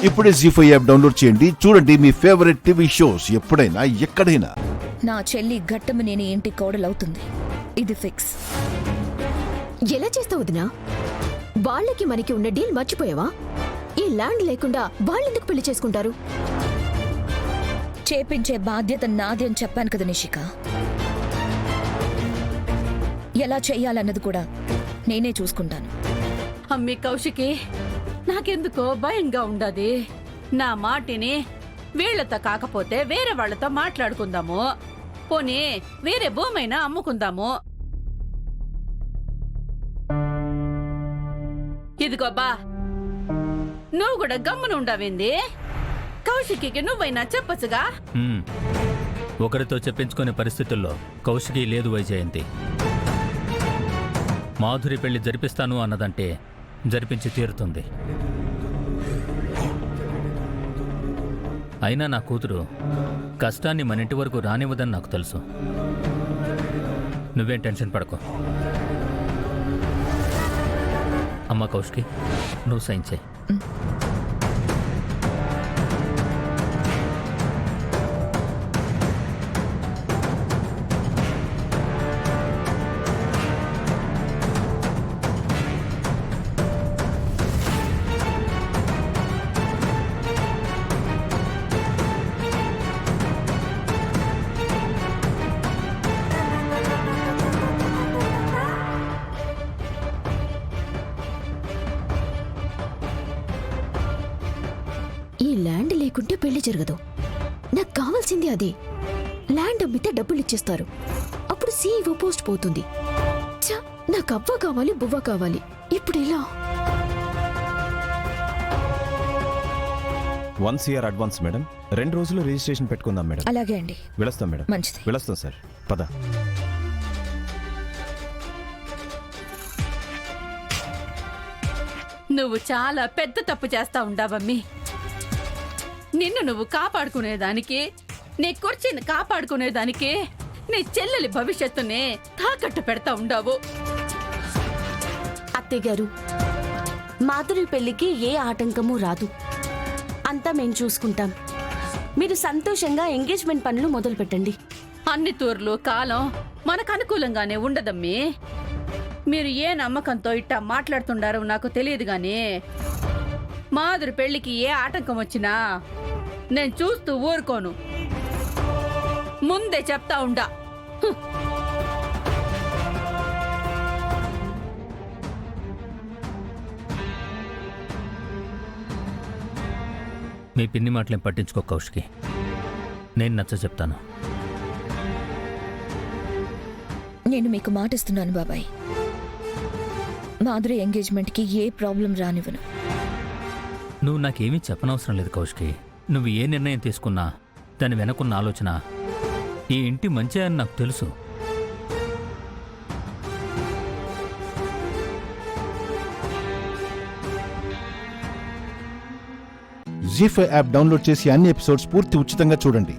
ఇప్పుడే జీ5 app download చేయండి. చూడండి మీ ఫేవరెట్ టీవీ షోస్ ఎప్పుడైనా ఎక్కడైనా. నా చెల్లి ఘట్టమనేని ఇంటి కోడలవుతుంది, ఇది ఫిక్స్. ఎలా చేస్తావు వదినా? వాళ్ళకి మనకి ఉన్న డీల్ మర్చిపోయావా? ఈ ల్యాండ్ లేకుండా వాళ్ళెందుకు పెళ్లి చేసుకుంటారు? చేపించే బాధ్యత నాది అని చెప్పాను కదా నిషిక. ఎలా చెయ్యాలన్నది కూడా నేనే చూసుకుంటాను. అమ్మి కౌశికి, నాకెందుకో భయంగా ఉండదు. నా మాటిని వీళ్లతో కాకపోతే వేరే వాళ్లతో మాట్లాడుకుందాము. పోనీ వేరే భూమైనా అమ్ముకుందాము. ఇదిగో బా, నువ్వు కూడా గమ్మున ఉండవింది. కౌశికి నువ్వైనా చెప్పచ్చుగా. ఒకరితో చెప్పించుకునే పరిస్థితుల్లో కౌశికి లేదు వైజయంతి. మాధురి పెళ్లి జరిపిస్తాను అన్నదంటే జరిపించి తీరుతుంది. అయినా నా కూతురు కష్టాన్ని మన ఇంటి వరకు రానివ్వదని నాకు తెలుసు. నువ్వేం టెన్షన్ పడకు. అమ్మ కౌశికి, నువ్వు సైన్ చేయి. ఈ ల్యాండ్ లేకుంటే పెళ్లి జరగదు. నాకు కావాల్సింది అదే. ల్యాండ్ అమ్మితే డబ్బులు ఇచ్చేస్తారు. అప్పుడు సీఈఓ పోస్ట్ పోతుంది. ఛ, నాకు అవ్వ కావాలి, బువ్వ కావాలి. ఇప్పుడు ఎలా? 1 CR అడ్వాన్స్ మేడం. 2 రోజులు రిజిస్ట్రేషన్ పెట్టుకుందాం మేడం. అలాగే అండి. వెళ్ళొస్తాం మేడం. మంచిది. వెళ్ళొస్తాం సార్. పద. నువ్వు చాలా పెద్ద తప్పు చేస్తా ఉండావమ్మి. నిన్ను నువ్వు కాపాడుకునేదానికి, నీ కుర్చీని కాపాడుకునేదానికి నీ చెల్లెలి భవిష్యత్తునే తాకట్టు పెడతా ఉండావు. అత్తయ్యగారు, మాధురి పెళ్లికి ఏ ఆటంకమూ రాదు. అంతా మేం చూసుకుంటాం. మీరు సంతోషంగా ఎంగేజ్మెంట్ పనులు మొదలు పెట్టండి. అన్ని తూర్లు కాలం మనకు అనుకూలంగానే ఉండదమ్మీ. మీరు ఏ నమ్మకంతో ఇట్టా మాట్లాడుతుండారో నాకు తెలియదు గాని, మాధురి పెళ్లికి ఏ ఆటంకం వచ్చినా నేను చూస్తూ ఊరుకోను. ముందే చెప్తా ఉండా. మీ పిన్ని మాటలేం పట్టించుకో కౌశికి. నేను నచ్చ చెప్తాను. నేను మీకు మాటిస్తున్నాను బాబాయ్, మాధురి ఎంగేజ్మెంట్కి ఏ ప్రాబ్లం రానివ్వను. నువ్వు నాకేమీ చెప్పనవసరం లేదు కౌశికి. నువ్వు ఏ నిర్ణయం తీసుకున్నా దాని వెనకున్న ఆలోచన ఈ ఇంటి మంచి అని నాకు తెలుసు. జీ5 యాప్ డౌన్లోడ్ చేసి అన్ని ఎపిసోడ్స్ పూర్తి ఉచితంగా చూడండి.